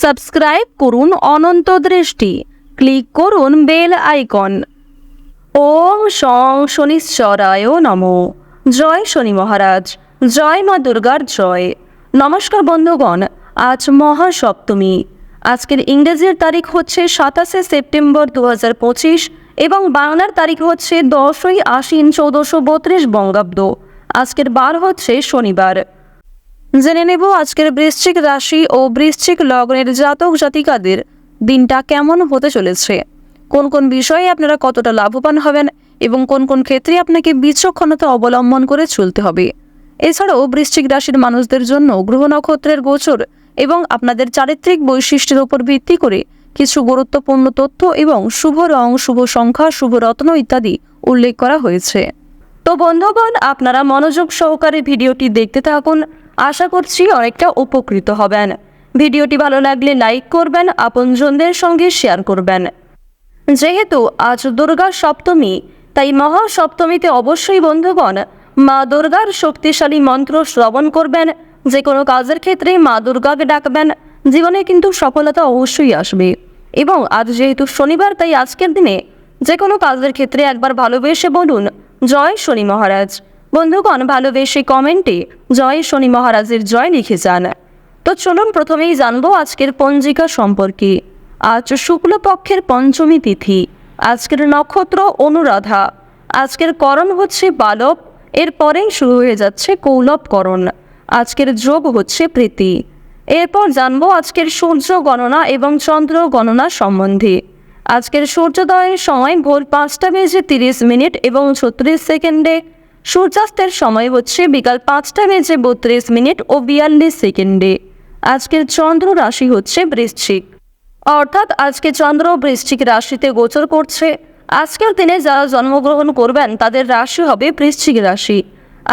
Subscribe করুন অনন্ত দৃষ্টি, click করুন বেল আইকন। ওম শং শনিশ্চরায় নমঃ। জয় শনি মহারাজ, জয় মা দুর্গার জয়। নমস্কার বন্ধুগণ, আজ মহাসপ্তমী। আজকের ইংরেজির তারিখ হচ্ছে 27শে সেপ্টেম্বর 2025 এবং বাংলার তারিখ হচ্ছে 10ই আশ্বিন 1432 বঙ্গাব্দ। আজকের বার হচ্ছে শনিবার। জেনে নেব আজকের বৃশ্চিক রাশি ও বৃশ্চিক লগ্নের জাতক জাতিকাদের দিনটা কেমন হতে চলেছে, কোন কোন বিষয়ে আপনারা কতটা লাভবান হবেন এবং কোন কোন ক্ষেত্রে আপনাকে বিচক্ষণতা অবলম্বন করে চলতে হবে। এছাড়াও বৃশ্চিক রাশির মানুষদের জন্য গ্রহ নক্ষত্রের গোচর এবং আপনাদের চারিত্রিক বৈশিষ্ট্যের উপর ভিত্তি করে কিছু গুরুত্বপূর্ণ তথ্য এবং শুভ রং, শুভ সংখ্যা, শুভ রত্ন ইত্যাদি উল্লেখ করা হয়েছে। তো বন্ধুগণ, আপনারা মনোযোগ সহকারে ভিডিওটি দেখতে থাকুন। আশা করছি অনেকটা উপকৃত হবেন। ভিডিওটি ভালো লাগলে লাইক করবেন, আপনজনদের সঙ্গে শেয়ার করবেন। যেহেতু আজ দুর্গা সপ্তমী, তাই মহাসপ্তমীতে অবশ্যই বন্ধুগণ মা দুর্গার শক্তিশালী মন্ত্র শ্রবণ করবেন। যে কোনো কাজের ক্ষেত্রে মা দুর্গাকে ডাকবেন, জীবনে কিন্তু সফলতা অবশ্যই আসবে। এবং আজ যেহেতু শনিবার, তাই আজকের দিনে যে কোনো কাজের ক্ষেত্রে একবার ভালোবেসে বলুন জয় শনি মহারাজ। বন্ধুগণ, ভালোবেসে কমেন্টে জয় শনি মহারাজের জয় লিখে যান। তো চলুন প্রথমেই জানবো আজকের পঞ্জিকা সম্পর্কে। আজ শুক্লপক্ষের পঞ্চমী তিথি। আজকের নক্ষত্র অনুরাধা। আজকের করণ হচ্ছে বালব, এরপরেই শুরু হয়ে যাচ্ছে কৌলব করণ। আজকের যোগ হচ্ছে প্রীতি। এরপর জানবো আজকের সূর্য গণনা এবং চন্দ্র গণনা সম্বন্ধে। আজকের সূর্যোদয়ের সময় ভোর 5টা বেজে 30 মিনিট এবং 36 সেকেন্ডে। সূর্যাস্তের সময় হচ্ছে বিকাল 5টা বেজে 32 মিনিট ও 42 সেকেন্ডে। আজকের চন্দ্র রাশি হচ্ছে বৃশ্চিক, অর্থাৎ আজকে চন্দ্র বৃশ্চিক রাশিতে গোচর করছে। আজকের দিনে যারা জন্মগ্রহণ করবেন তাদের রাশি হবে বৃশ্চিক রাশি।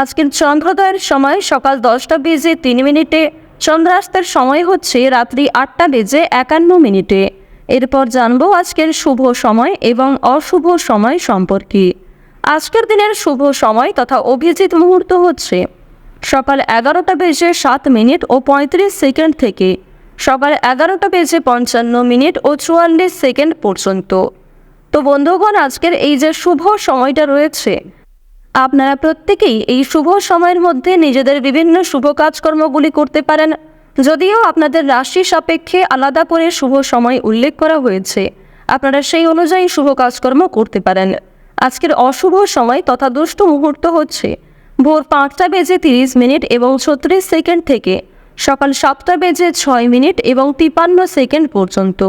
আজকের চন্দ্রোদয়ের সময় সকাল 10টা বেজে 3 মিনিটে। চন্দ্রাস্তের সময় হচ্ছে রাত্রি 8টা বেজে 51 মিনিটে। এরপর জানবো আজকের শুভ সময় এবং অশুভ সময় সম্পর্কে। আজকের দিনের শুভ সময় তথা অভিজিৎ মুহূর্ত হচ্ছে সকাল 11টা বেজে 7 মিনিট ও 35 সেকেন্ড থেকে সকাল 11টা বেজে 55 মিনিট ও 44 সেকেন্ড পর্যন্ত। তো বন্ধুগণ, আজকের এই যে শুভ সময়টা রয়েছে, আপনারা প্রত্যেকেই এই শুভ সময়ের মধ্যে নিজেদের বিভিন্ন শুভ কাজকর্মগুলি করতে পারেন। যদিও আপনাদের রাশি সাপেক্ষে আলাদা করে শুভ সময় উল্লেখ করা হয়েছে, আপনারা সেই অনুযায়ী শুভ কাজকর্ম করতে পারেন। আজকের অশুভ সময় তথা দুষ্ট মুহূর্ত হচ্ছে ভোর 5টা বেজে 30 মিনিট এবং 36 সেকেন্ড থেকে সকাল 7টা বেজে 6 মিনিট এবং 53 সেকেন্ড পর্যন্ত।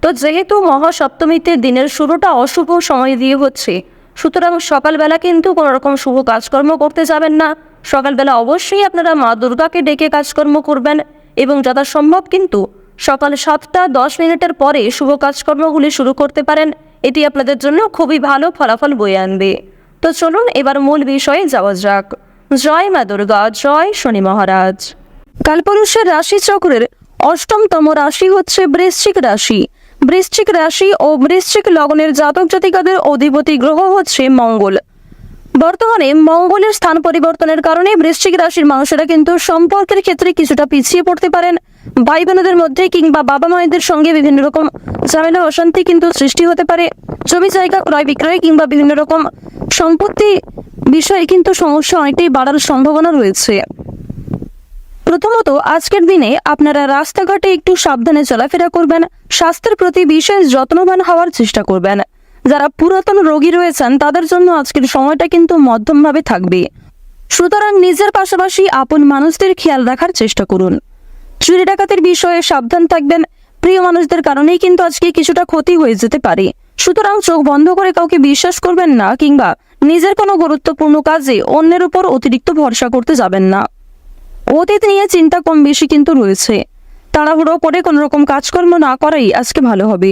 তো যেহেতু মহাসপ্তমীতে দিনের শুরুটা অশুভ সময় দিয়ে হচ্ছে, সুতরাং সকালবেলা কিন্তু কোনো রকম শুভ কাজকর্ম করতে যাবেন না। সকালবেলা অবশ্যই আপনারা মা দুর্গাকে ডেকে কাজকর্ম করবেন এবং যথাসম্ভব কিন্তু সকাল 7টা 10 মিনিটের পরে শুভ কাজকর্মগুলি শুরু করতে পারেন। এটি আপনাদের জন্য খুবই ভালো ফলাফল বয়ে আনবে। তো চলুন এবার মূল বিষয়ে যাওয়া যাক। জয় মা দুর্গা, জয় শনি মহারাজ। কালপুরুষের রাশি চক্রের অষ্টমতম রাশি হচ্ছে বৃশ্চিক রাশি। বৃশ্চিক রাশি ও বৃশ্চিক লগ্নের জাতক জাতিকাদের অধিপতি গ্রহ হচ্ছে মঙ্গল। বর্তমানে মঙ্গলের স্থান পরিবর্তনের কারণে বৃশ্চিক রাশির মানুষেরা কিন্তু সম্পর্কের ক্ষেত্রে কিছুটা পিছিয়ে পড়তে পারেন। ভাই বোনদের মধ্যে কিংবা বাবা মায়েদের সঙ্গে বিভিন্ন রকম ঝামেলা অশান্তি কিন্তু সৃষ্টি হতে পারে। জমি জায়গা ক্রয় বিক্রয় কিংবা বিভিন্ন রকম সম্পত্তি বিষয়ে কিন্তু সমস্যা অনেকটাই বাড়ার সম্ভাবনা রয়েছে। প্রথমত, আজকের দিনে আপনারা রাস্তাঘাটে একটু সাবধানে চলাফেরা করবেন। স্বাস্থ্যের প্রতি বিশেষ যত্নবান হওয়ার চেষ্টা করবেন। যারা পুরাতন রোগী রয়েছেন তাদের জন্য আজকের সময়টা কিন্তু মধ্যমভাবে থাকবে। সুতরাং নিজের পাশাপাশি আপন মানুষদের খেয়াল রাখার চেষ্টা করুন। চুরি ডাকাতির বিষয়ে সাবধান থাকবেন। প্রিয় মানুষদের কারণেই কিন্তু আজকে কিছুটা ক্ষতি হয়ে যেতে পারে। সুতরাং চোখ বন্ধ করে কাউকে বিশ্বাস করবেন না কিংবা নিজের কোনো গুরুত্বপূর্ণ কাজে অন্যের উপর অতিরিক্ত ভরসা করতে যাবেন না। অতীত নিয়ে চিন্তা কম বেশি কিন্তু রয়েছে। তাড়াহুড়ো করে কোনো রকম কাজকর্ম না করাই আজকে ভালো হবে।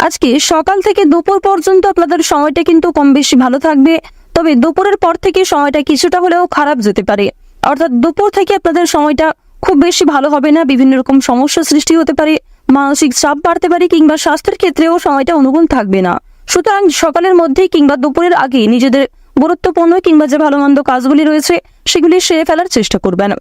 আজকে সকাল থেকে দুপুর পর্যন্ত আপনাদের সময়টা কিন্তু কম বেশি ভালো থাকবে, তবে দুপুরের পর থেকে সময়টা কিছুটা হলেও খারাপ যেতে পারে। অর্থাৎ দুপুর থেকে আপনাদের সময়টা খুব বেশি ভালো হবে না। বিভিন্ন রকম সমস্যা সৃষ্টি হতে পারে, মানসিক চাপ বাড়তে পারে কিংবা স্বাস্থ্যের ক্ষেত্রেও সময়টা অনুকূল থাকবে না। সুতরাং সকালের মধ্যেই কিংবা দুপুরের আগে নিজেদের গুরুত্বপূর্ণ কিংবা যে ভালো মন্দ কাজগুলি রয়েছে সেগুলি সেরে ফেলার চেষ্টা করবেন।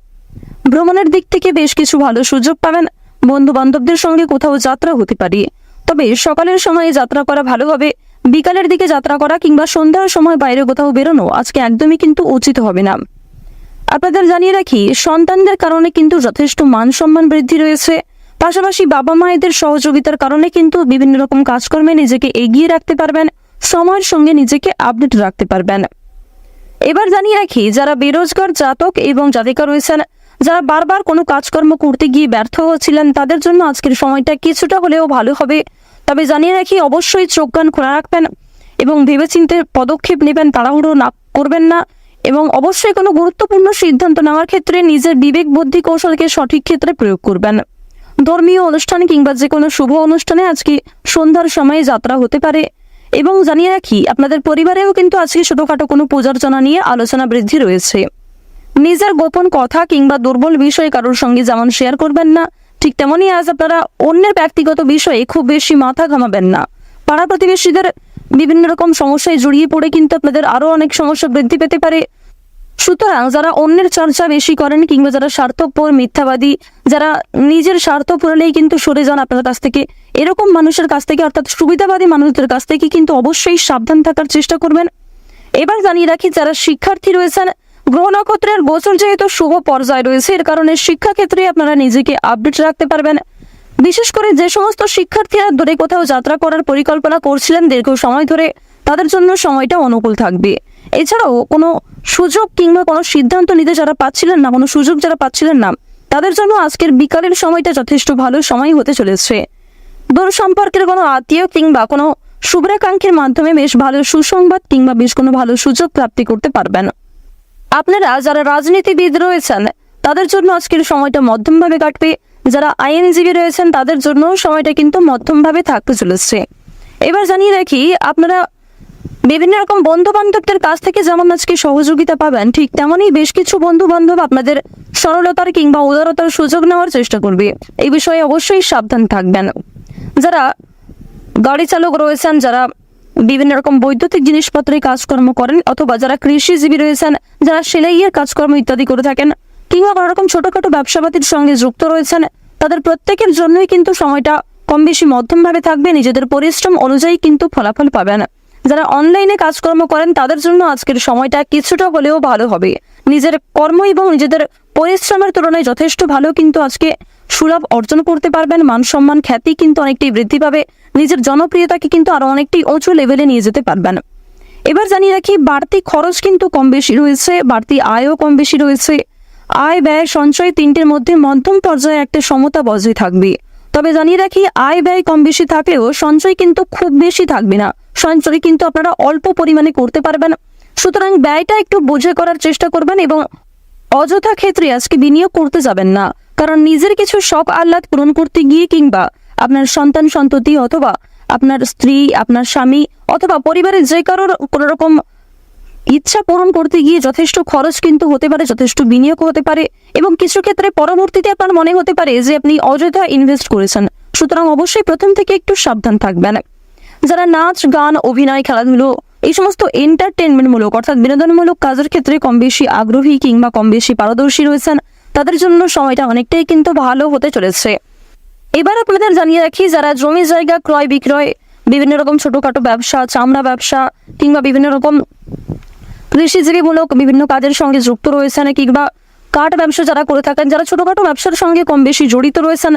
ভ্রমণের দিক থেকে বেশ কিছু ভালো সুযোগ পাবেন। বন্ধু বান্ধবদের সঙ্গে কোথাও যাত্রা হতে পারে। তবে সকালের সময়ে যাত্রা করা ভালো হবে। বিকালের দিকে যাত্রা করা কিংবা সন্ধ্যার সময় বাইরে কোথাও বেরোনো আজকে একদমই কিন্তু উচিত হবে না। আপনাদের জানিয়ে রাখি, সন্তানদের কারণে কিন্তু যথেষ্ট মান সম্মান বৃদ্ধি রয়েছে। পাশাপাশি বাবা মায়েদের সহযোগিতার কারণে কিন্তু বিভিন্ন রকম কাজকর্মে নিজেকে এগিয়ে রাখতে পারবেন, সময়ের সঙ্গে নিজেকে আপডেট রাখতে পারবেন। এবার জানিয়ে রাখি, যারা বেরোজগার জাতক এবং জাতিকা রয়েছেন, যারা বারবার কোনো কাজকর্ম করতে গিয়ে ব্যর্থ হচ্ছিলেন, তাদের জন্য আজকের সময়টা কিছুটা হলেও ভালো হবে। তবে জানিয়ে রাখি, অবশ্যই চোখ কান খোলা রাখবেন এবং ভেবেচিন্তে পদক্ষেপ নেবেন, তাড়াহুড়ো না করবেন না। এবং অবশ্যই কোনো গুরুত্বপূর্ণ সিদ্ধান্ত নেওয়ার ক্ষেত্রে নিজের বিবেক বুদ্ধি কৌশলকে সঠিক ক্ষেত্রে প্রয়োগ করবেন। ধর্মীয় অনুষ্ঠান কিংবা যে কোনো শুভ অনুষ্ঠানে আজকে সন্ধ্যার সময়ে যাত্রা হতে পারে। এবং জানিয়ে রাখি, আপনাদের পরিবারেও কিন্তু আজকে ছোটখাটো কোনো পূজার্চনা নিয়ে আলোচনা বৃদ্ধি রয়েছে। নিজের গোপন কথা কিংবা দুর্বল বিষয় কারোর সঙ্গে যেমন শেয়ার করবেন না, ঠিক তেমনই আজ আপনারা অন্যের ব্যক্তিগত বিষয়ে খুব বেশি মাথা ঘামাবেন না। পাড়া প্রতিবেশীদের বিভিন্ন রকম সমস্যায় জড়িয়ে পড়ে কিন্তু আপনাদের আরো অনেক সমস্যা বৃদ্ধি পেতে পারে। সুতরাং যারা অন্যের চর্চা বেশি করেন কিংবা যারা স্বার্থপর, মিথ্যাবাদী, যারা নিজের স্বার্থ পুরালেই কিন্তু সরে যান আপনার কাছ থেকে, এরকম মানুষের কাছ থেকে অর্থাৎ সুবিধাবাদী মানুষদের কাছ থেকে কিন্তু অবশ্যই সাবধান থাকার চেষ্টা করবেন। এবার জানিয়ে রাখি, যারা শিক্ষার্থী রয়েছেন, গ্রহ নক্ষত্রের গোচর যেহেতু শুভ পর্যায়ে রয়েছে, এর কারণে শিক্ষাক্ষেত্রে আপনারা নিজেকে আপডেট রাখতে পারবেন। বিশেষ করে যে সমস্ত শিক্ষার্থীরা দূরে কোথাও যাত্রা করার পরিকল্পনা করছিলেন দীর্ঘ সময় ধরে, তাদের জন্য সময়টা অনুকূল থাকবে। এছাড়াও কোনো সুযোগ কিংবা কোনো সিদ্ধান্ত নিতে যারা পাচ্ছিলেন না, কোনো সুযোগ যারা পাচ্ছিলেন না, তাদের জন্য আজকের বিকালের সময়টা যথেষ্ট ভালো সময় হতে চলেছে। দূর সম্পর্কের কোনো আত্মীয় কিংবা কোনো শুভ্রাকাঙ্ক্ষীর মাধ্যমে বেশ ভালো সুসংবাদ কিংবা বেশ কোনো ভালো সুযোগ প্রাপ্তি করতে পারবেন। আপনারা যারা রাজনীতিবিদ রয়েছেন, তাদের জন্য আজকের সময়টা মধ্যমভাবে কাটবে। যারা আইনজীবী রয়েছেন, তাদের জন্য সময়টা কিন্তু মধ্যমভাবে থাকতে চলেছে। এবার জানিয়ে রাখি, আপনারা বিভিন্ন রকম বন্ধু বান্ধবদের কাছ থেকে যেমন আজকে সহযোগিতা পাবেন, ঠিক তেমনই বেশ কিছু বন্ধু বান্ধব আপনাদের সরলতার কিংবা উদারতার সুযোগ নেওয়ার চেষ্টা করবে। এই বিষয়ে অবশ্যই সাবধান থাকবেন। যারা গাড়ি চালক রয়েছেন, যারা বিভিন্ন রকম বৈদ্যুতিক জিনিসপত্রের কাজকর্ম করেন, অথবা যারা কৃষিজীবী রয়েছেন, যারা সেলাইয়ের কাজকর্ম ইত্যাদি করে থাকেন, কিংবা কোনো রকম ছোটখাটো ব্যবসাপাতির সঙ্গে যুক্ত রয়েছেন, তাদের প্রত্যেকের জন্যই কিন্তু সময়টা কম বেশি মধ্যমভাবে থাকবে। নিজেদের পরিশ্রম অনুযায়ী কিন্তু ফলাফল পাবেন। যারা অনলাইনে কাজকর্ম করেন, তাদের জন্য আজকের সময়টা কিছুটা হলেও ভালো হবে। নিজের কর্ম এবং নিজেদের পরিশ্রমের তুলনায় যথেষ্ট ভালো কিন্তু আজকে সুলাভ অর্জন করতে পারবেন। মান সম্মান, খ্যাতি কিন্তু অনেকটাই বৃদ্ধি পাবে। নিজের জনপ্রিয়তাকে কিন্তু আরো অনেকটাই উঁচু লেভেলে নিয়ে যেতে পারবেন। এবার জানিয়ে রাখি, বাড়তি খরচ কিন্তু কম বেশি রয়েছে, বাড়তি আয়ও কম বেশি রয়েছে। আয় ব্যয় সঞ্চয় তিনটের মধ্যে মধ্যম পর্যায়ে একটা সমতা বজায় থাকবে। তবে জানিয়ে রাখি, আয় ব্যয় কম বেশি থাকলেও সঞ্চয় কিন্তু খুব বেশি থাকবে না। সঞ্চয় কিন্তু আপনারা অল্প পরিমাণে করতে পারবেন। সুতরাং ব্যয়টা একটু বুঝে করার চেষ্টা করবেন এবং অযথা ক্ষেত্রে আজকে বিনিয়োগ করতে যাবেন না। কারণ নিজের কিছু শখ আহ্লাদ পূরণ করতে গিয়ে কিংবা আপনার সন্তান সন্ততি অথবা আপনার স্ত্রী, আপনার স্বামী অথবা পরিবারের যে কারোর কোনো রকম ইচ্ছা পূরণ করতে গিয়ে যথেষ্ট খরচ কিন্তু হতে পারে, যথেষ্ট বিনিয়োগ হতে পারে এবং কিছু ক্ষেত্রে পরবর্তীতে আপনার মনে হতে পারে যে আপনি অযথা ইনভেস্ট করেছেন। সুতরাং অবশ্যই প্রথম থেকে একটু সাবধান থাকবেন। যারা নাচ, গান, অভিনয়, খেলাধুলো, এই সমস্ত এন্টারটেনমেন্টমূলক অর্থাৎ বিনোদনমূলক কাজের ক্ষেত্রে কম বেশি আগ্রহী কিংবা কম বেশি পারদর্শী রয়েছেন, তাদের জন্য সময়টা অনেকটাই কিন্তু ভালো হতে চলেছে। এবার আপনাদের জানিয়ে রাখি, যারা জমি জায়গা ক্রয় বিক্রয়, বিভিন্ন রকম ছোটখাটো ব্যবসা, চামড়া ব্যবসা কিংবা বিভিন্ন রকম কৃষিজীবীমূলক বিভিন্ন কাজের সঙ্গে যুক্ত রয়েছেন, কিংবা কাঠ ব্যবসা যারা করে থাকেন, যারা ছোটখাটো ব্যবসার সঙ্গে কম বেশি জড়িত রয়েছেন,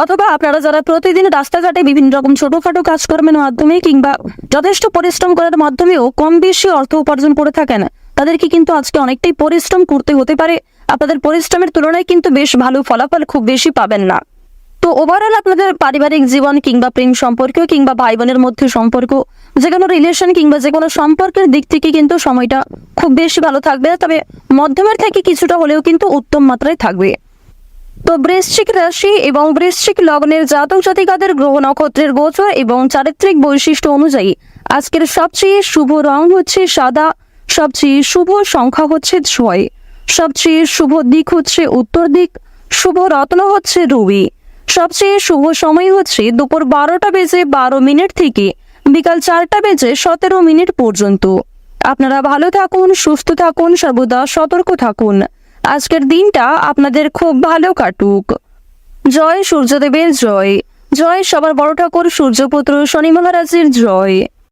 অথবা আপনারা যারা প্রতিদিন রাস্তাঘাটে বিভিন্ন রকম ছোটখাটো কাজকর্মের মাধ্যমে কিংবা যথেষ্ট পরিশ্রম করার মাধ্যমেও কম বেশি অর্থ উপার্জন করে থাকেন, তাদেরকে কিন্তু আজকে অনেকটাই পরিশ্রম করতে হতে পারে। আপনাদের পরিশ্রমের তুলনায় কিন্তু বেশ ভালো ফলাফল খুব বেশি পাবেন না। তো ওভারঅল আপনাদের পারিবারিক জীবন কিংবা প্রেম সম্পর্ক কিংবা ভাই বোনের মধ্যে সম্পর্ক, যে কোনো রিলেশন কিংবা যে কোনো সম্পর্কের দিক থেকে কিন্তু সময়টা খুব বেশি ভালো থাকবে। তবে মধ্যমের থেকে কিছুটা হলেও কিন্তু উত্তম মাত্রায় থাকবে। তো বৃশ্চিক রাশি এবং বৃশ্চিক লগ্নের জাতক জাতিকাদের গ্রহ নক্ষত্রের গোচর এবং চারিত্রিক বৈশিষ্ট্য অনুযায়ী আজকের সবচেয়ে শুভ রং হচ্ছে সাদা, সবচেয়ে শুভ সংখ্যা হচ্ছে 6, সবচেয়ে শুভ দিক হচ্ছে উত্তর দিক, শুভ রত্ন হচ্ছে রুবি, সবচেয়ে শুভ সময় হচ্ছে দুপুর 12:12 থেকে বিকাল 4:17 পর্যন্ত। আপনারা ভালো থাকুন, সুস্থ থাকুন, সর্বদা সতর্ক থাকুন। আজকের দিনটা আপনাদের খুব ভালো কাটুক। জয় সূর্যদেবের জয়। জয় সবার বড় ঠাকুর সূর্যপুত্র শনি মহারাজের জয়।